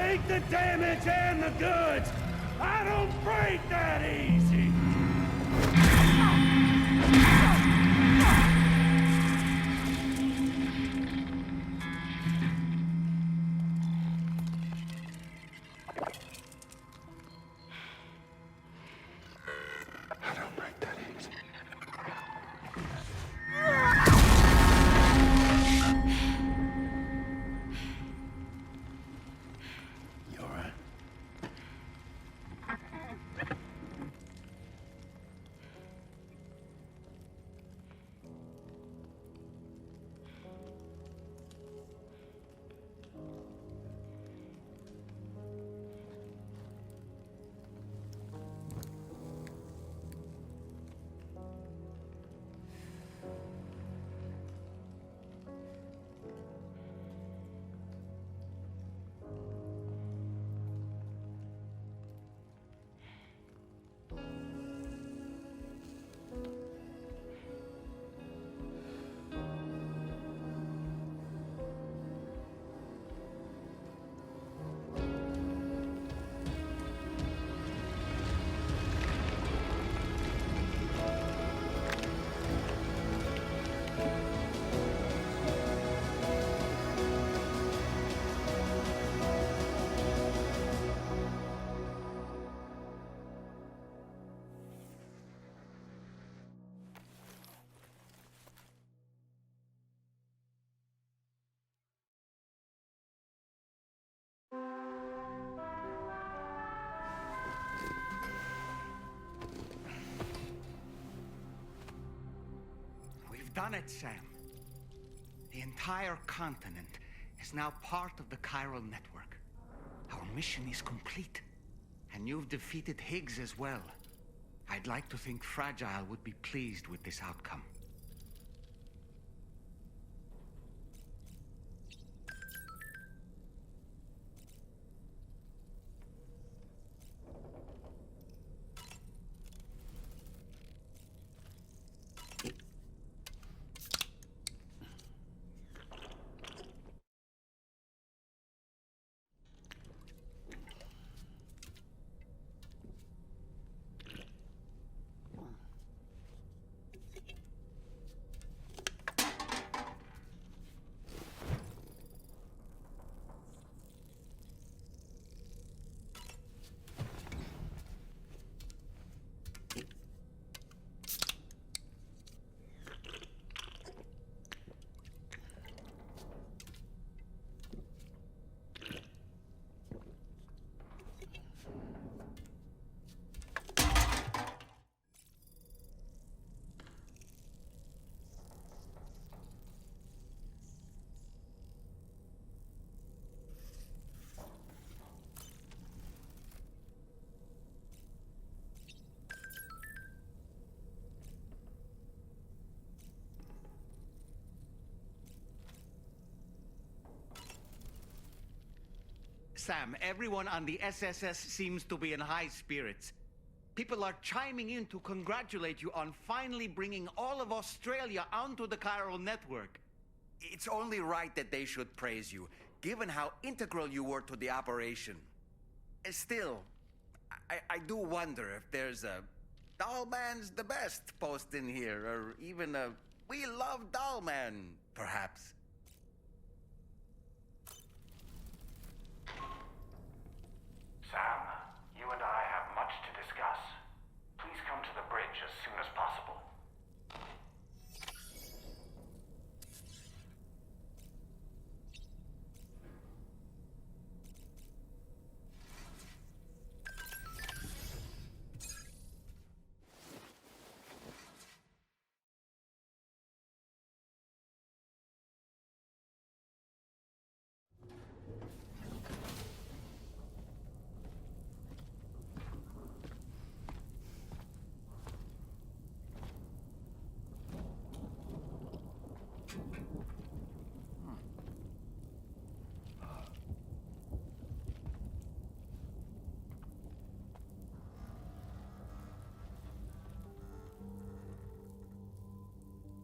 take the damage and the goods! I don't break that easy! Done it, Sam. The entire continent is now part of the chiral network. Our mission is complete. And you've defeated Higgs as well. I'd like to think Fragile would be pleased with this outcome. Sam, everyone on the SSS seems to be in high spirits. People are chiming in to congratulate you on finally bringing all of Australia onto the chiral network. It's only right that they should praise you, given how integral you were to the operation. Still, I do wonder if there's a Dollman's the best post in here, or even a We Love Dollman, perhaps. Sam, you and I have much to discuss. Please come to the bridge as soon as possible.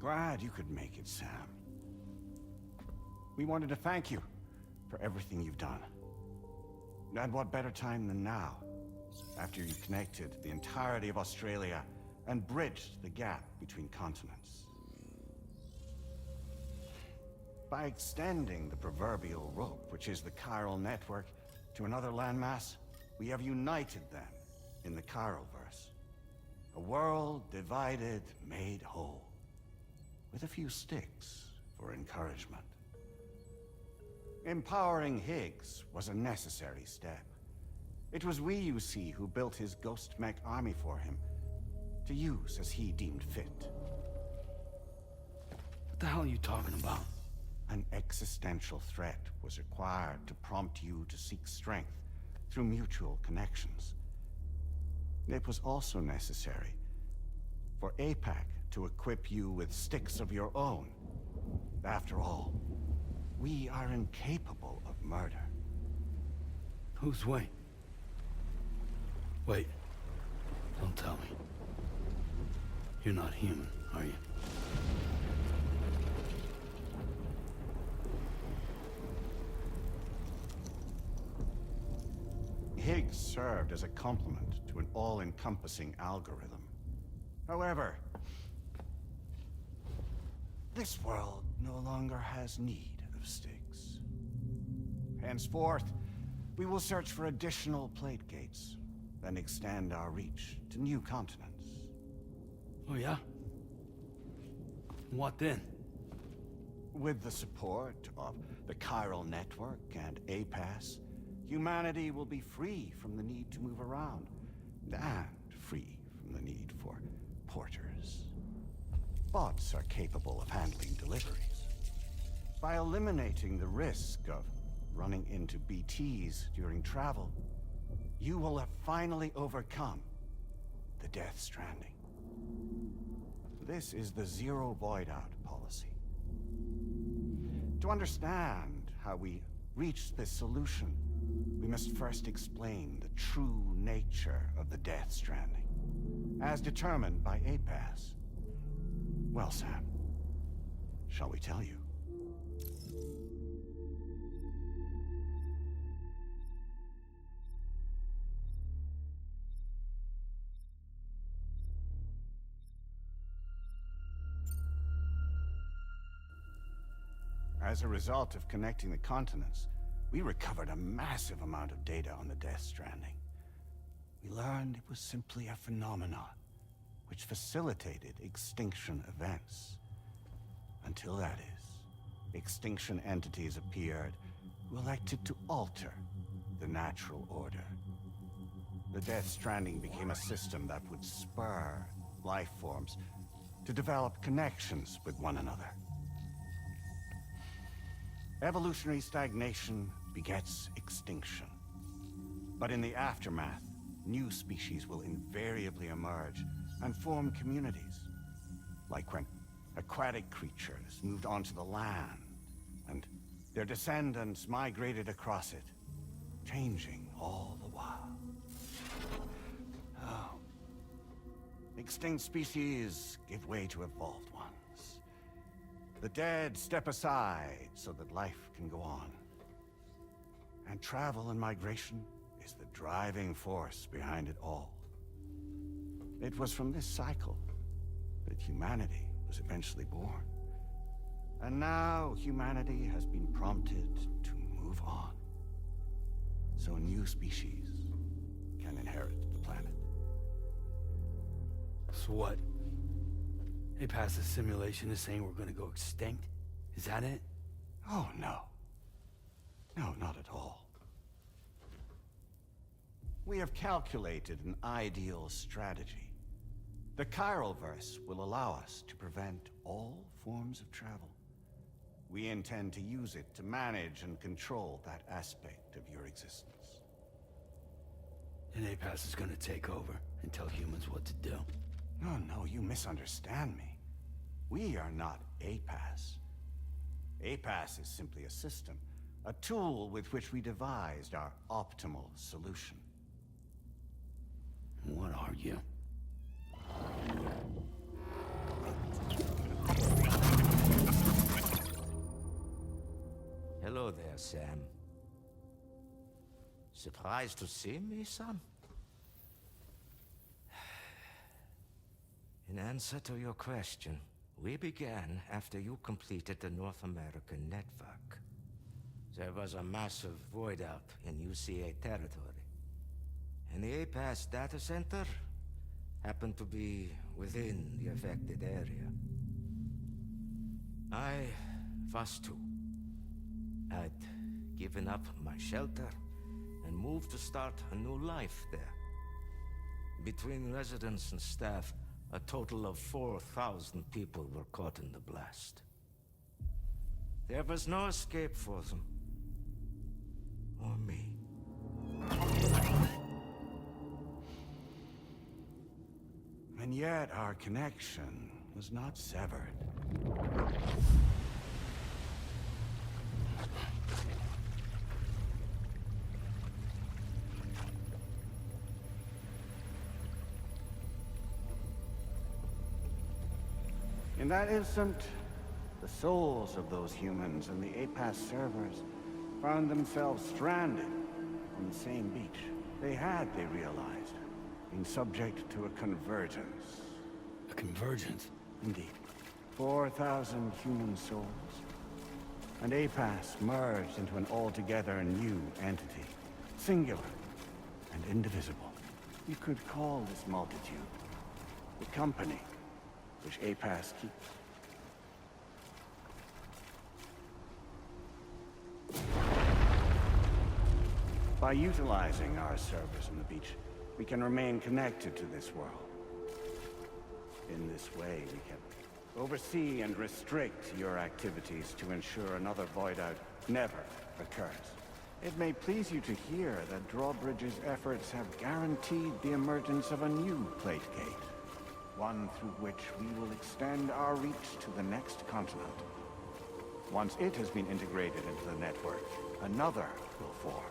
Glad you could make it, Sam. We wanted to thank you for everything you've done. And what better time than now, after you connected the entirety of Australia and bridged the gap between continents. By extending the proverbial rope, which is the chiral network, to another landmass, we have united them in the Chiralverse. A world divided, made whole, with a few sticks for encouragement. Empowering Higgs was a necessary step. It was we, you see, who built his ghost mech army for him, to use as he deemed fit. What the hell are you talking about? An existential threat was required to prompt you to seek strength through mutual connections. It was also necessary for APAC to equip you with sticks of your own. After all, we are incapable of murder. Who's we? Wait. Don't tell me. You're not human, are you? Higgs served as a complement to an all-encompassing algorithm. However, this world no longer has need of sticks. Henceforth, we will search for additional plate gates, then extend our reach to new continents. Oh yeah? What then? With the support of the Chiral Network and APASS, humanity will be free from the need to move around, and free from the need for porters. Bots are capable of handling deliveries. By eliminating the risk of running into BTs during travel, you will have finally overcome the Death Stranding. This is the Zero Void Out policy. To understand how we reached this solution, we must first explain the true nature of the Death Stranding, as determined by APASS. Well, Sam, shall we tell you? As a result of connecting the continents, we recovered a massive amount of data on the Death Stranding. We learned it was simply a phenomenon which facilitated extinction events. Until that is, extinction entities appeared who elected to alter the natural order. The Death Stranding became a system that would spur life forms to develop connections with one another. Evolutionary stagnation begets extinction. But in the aftermath, new species will invariably emerge and form communities. Like when aquatic creatures moved onto the land, and their descendants migrated across it, changing all the while. Oh. Extinct species give way to evolved ones. The dead step aside so that life can go on. And travel and migration is the driving force behind it all. It was from this cycle that humanity was eventually born. And now humanity has been prompted to move on, so new species can inherit the planet. So what? APASS' simulation is saying we're gonna go extinct? Is that it? Oh, no. No, not at all. We have calculated an ideal strategy. The Chiralverse will allow us to prevent all forms of travel. We intend to use it to manage and control that aspect of your existence. And APASS is gonna take over and tell humans what to do. No, you misunderstand me. We are not APASS. APASS is simply a system, a tool with which we devised our optimal solution. What are you? Hello there, Sam. Surprised to see me, son? In answer to your question, we began after you completed the North American network. There was a massive void out in UCA territory, and the APASS data center happened to be within the affected area. I was too. I'd given up my shelter and moved to start a new life there. Between residents and staff, a total of 4,000 people were caught in the blast. There was no escape for them. Or me. And yet our connection was not severed. In that instant, the souls of those humans and the APASS servers found themselves stranded on the same beach. They realized, been subject to a convergence. A convergence? Indeed. 4,000 human souls. And APASS merged into an altogether new entity. Singular and indivisible. You could call this multitude the company which APASS keeps. By utilizing our servers on the beach, we can remain connected to this world. In this way, we can oversee and restrict your activities to ensure another void out never occurs. It may please you to hear that Drawbridge's efforts have guaranteed the emergence of a new plate gate. One through which we will extend our reach to the next continent. Once it has been integrated into the network, another will form.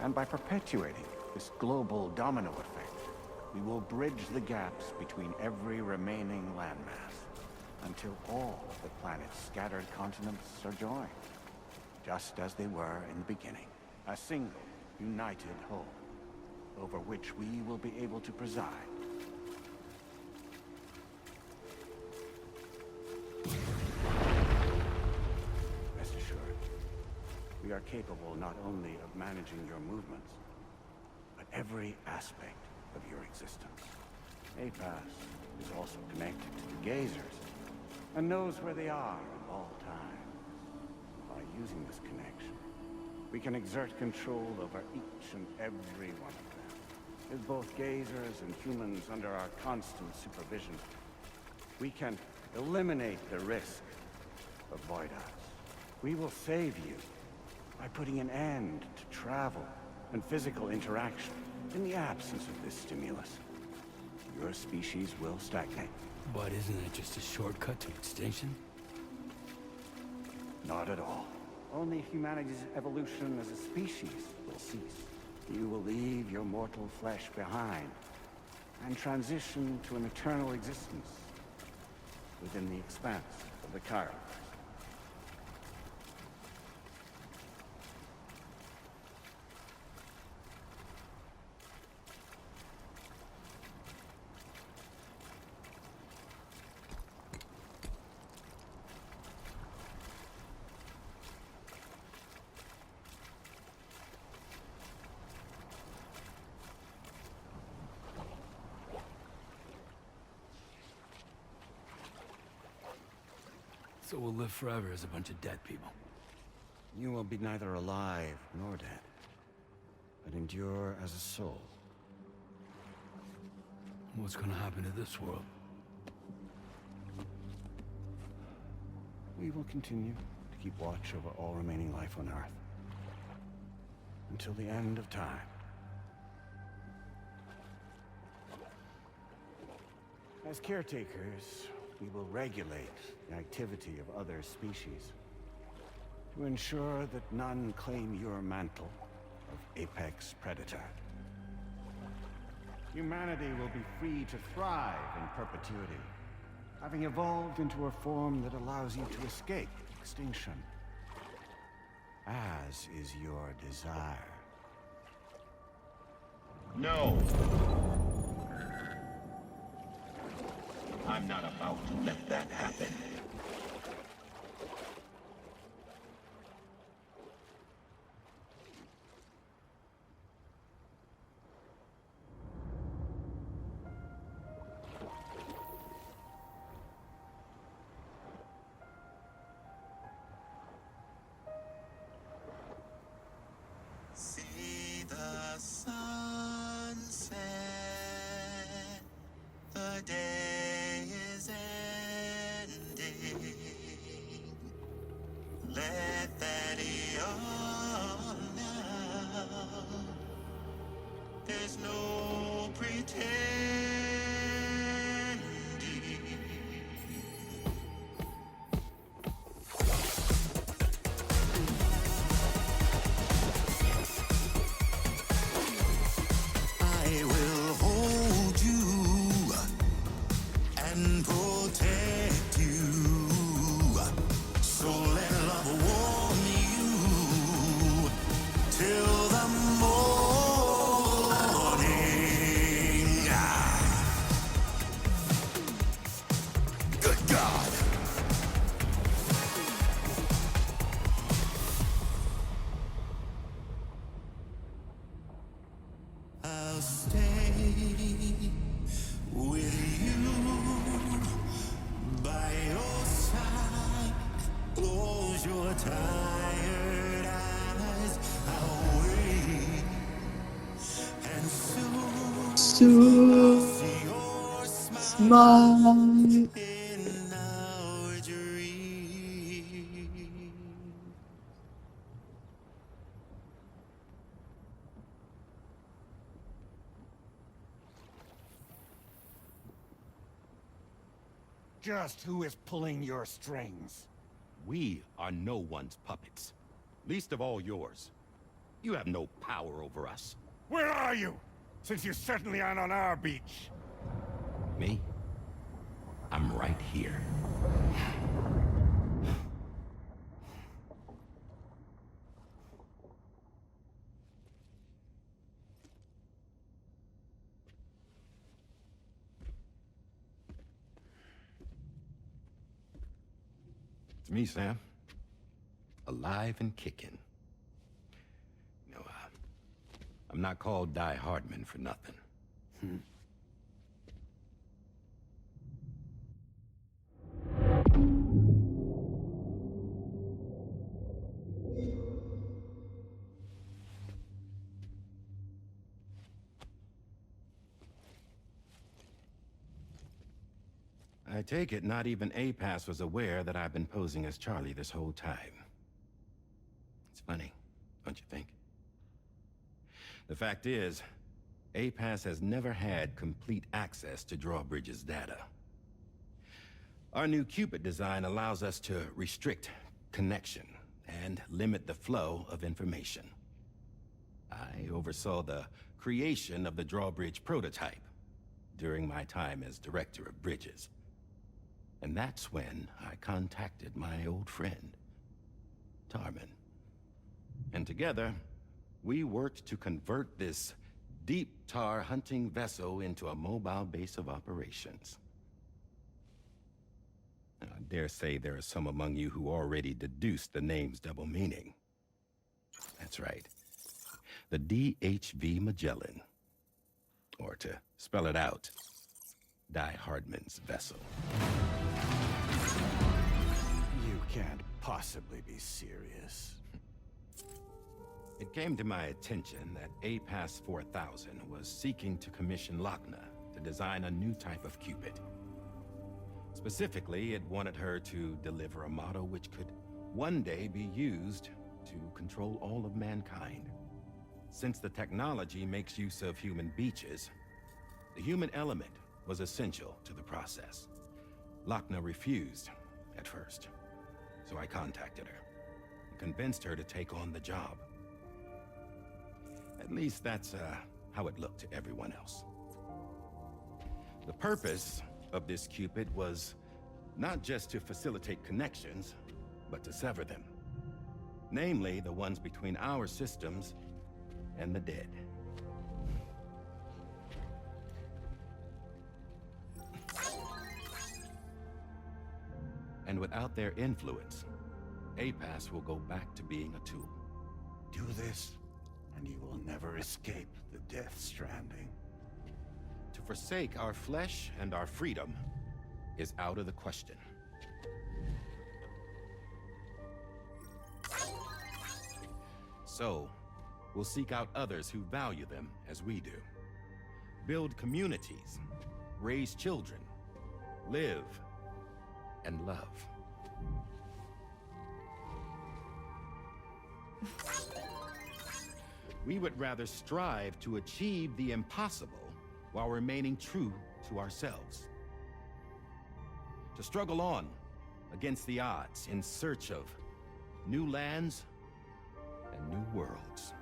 And by perpetuating this global domino effect, we will bridge the gaps between every remaining landmass until all of the planet's scattered continents are joined, just as they were in the beginning. A single, united whole, over which we will be able to preside. Rest assured, we are capable not only of managing your movements, but every aspect of your existence. APASS is also connected to the Gazers, and knows where they are at all times. By using this connection, we can exert control over each and every one of them. With both Gazers and humans under our constant supervision, we can eliminate the risk of void-outs. We will save you by putting an end to travel and physical interaction. In the absence of this stimulus, your species will stagnate. But isn't it just a shortcut to extinction? Not at all. Only humanity's evolution as a species will cease. You will leave your mortal flesh behind and transition to an eternal existence within the expanse of the Chiral. So we'll live forever as a bunch of dead people. You will be neither alive nor dead, but endure as a soul. What's gonna happen to this world? We will continue to keep watch over all remaining life on Earth. Until the end of time. As caretakers, we will regulate the activity of other species to ensure that none claim your mantle of apex predator. Humanity will be free to thrive in perpetuity, having evolved into a form that allows you to escape extinction, as is your desire. No. I'm not about to let that happen. See the sunset, the day is ending. Let that yawn now. There's no pretending. I will hold you and protect you. So let love warm you till the morning. Good God. I'll stay with you by your side. Close your tired eyes. I'll wait, and soon I'll see your smile in our dream. Just who is pulling your strings? We are no one's puppets. Least of all yours. You have no power over us. Where are you? Since you certainly aren't on our beach. Me? I'm right here. It's me, Sam. Alive and kicking. You know, I'm not called Die Hardman for nothing. I take it not even APASS was aware that I've been posing as Charlie this whole time. It's funny, don't you think? The fact is, APASS has never had complete access to Drawbridge's data. Our new Cupid design allows us to restrict connection and limit the flow of information. I oversaw the creation of the Drawbridge prototype during my time as Director of Bridges. And that's when I contacted my old friend, Tarman. And together, we worked to convert this deep tar hunting vessel into a mobile base of operations. I dare say there are some among you who already deduced the name's double meaning. That's right. The DHV Magellan. Or to spell it out, Die Hardman's vessel. You can't possibly be serious. It came to my attention that APASS 4000 was seeking to commission Lochna to design a new type of Cupid. Specifically, it wanted her to deliver a model which could one day be used to control all of mankind. Since the technology makes use of human beaches, the human element was essential to the process. Lochna refused at first, so I contacted her and convinced her to take on the job. At least that's how it looked to everyone else. The purpose of this Cupid was not just to facilitate connections, but to sever them. Namely, the ones between our systems and the dead. And without their influence, APASS will go back to being a tool. Do this, and you will never escape the Death Stranding. To forsake our flesh and our freedom is out of the question. So, we'll seek out others who value them as we do. Build communities, raise children, live, and love. We would rather strive to achieve the impossible while remaining true to ourselves. To struggle on against the odds in search of new lands and new worlds.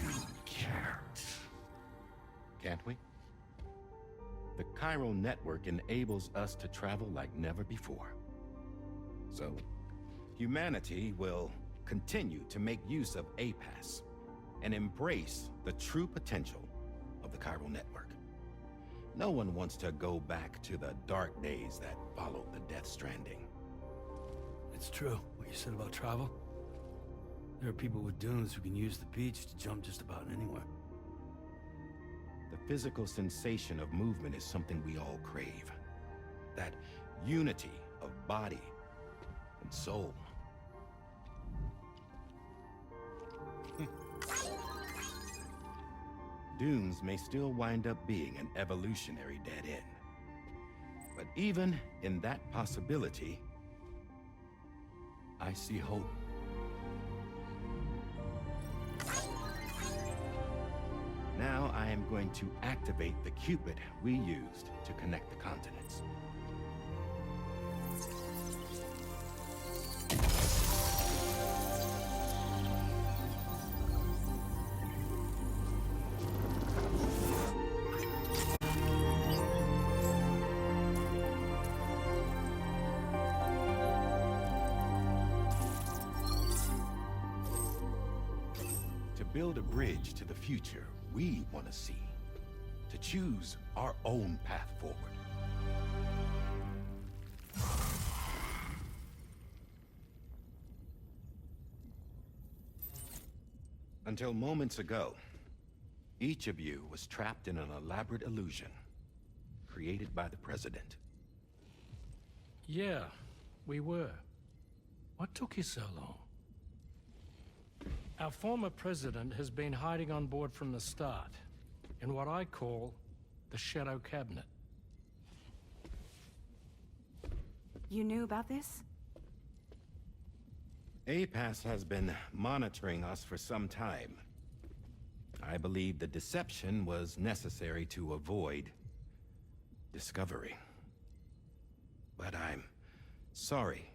You can't. Can't we? The chiral network enables us to travel like never before. So, humanity will continue to make use of APASS and embrace the true potential of the chiral network. No one wants to go back to the dark days that followed the Death Stranding. It's true, what you said about travel. There are people with dunes who can use the beach to jump just about anywhere. The physical sensation of movement is something we all crave. That unity of body and soul. Dunes may still wind up being an evolutionary dead end. But even in that possibility, I see hope. Now I am going to activate the Cupid we used to connect the continents. To build a bridge to the future we want to see, to choose our own path forward. Until moments ago, each of you was trapped in an elaborate illusion created by the President. Yeah, we were. What took you so long? Our former president has been hiding on board from the start, in what I call the Shadow Cabinet. You knew about this? APASS has been monitoring us for some time. I believe the deception was necessary to avoid discovery. But I'm sorry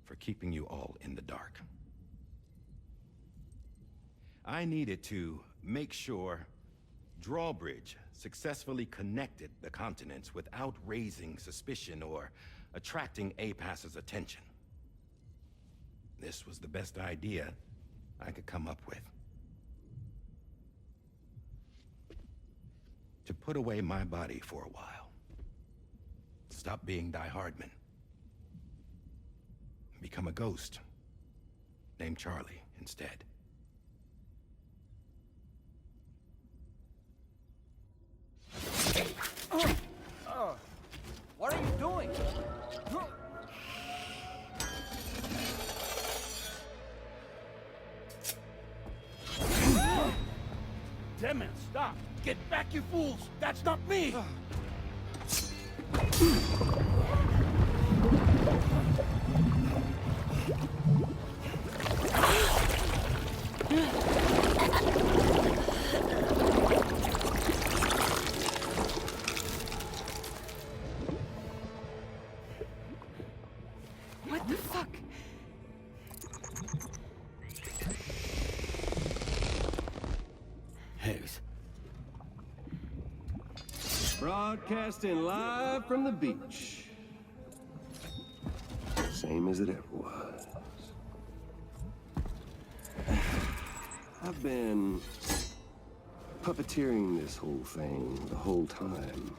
for keeping you all in the dark. I needed to make sure Drawbridge successfully connected the continents without raising suspicion or attracting APASS's attention. This was the best idea I could come up with. To put away my body for a while. Stop being Die Hardman. Become a ghost. Named Charlie instead. What are you doing? Damn it, stop! Get back, you fools! That's not me! What the fuck? Higgs. Broadcasting live from the beach. Same as it ever was. I've been puppeteering this whole thing the whole time.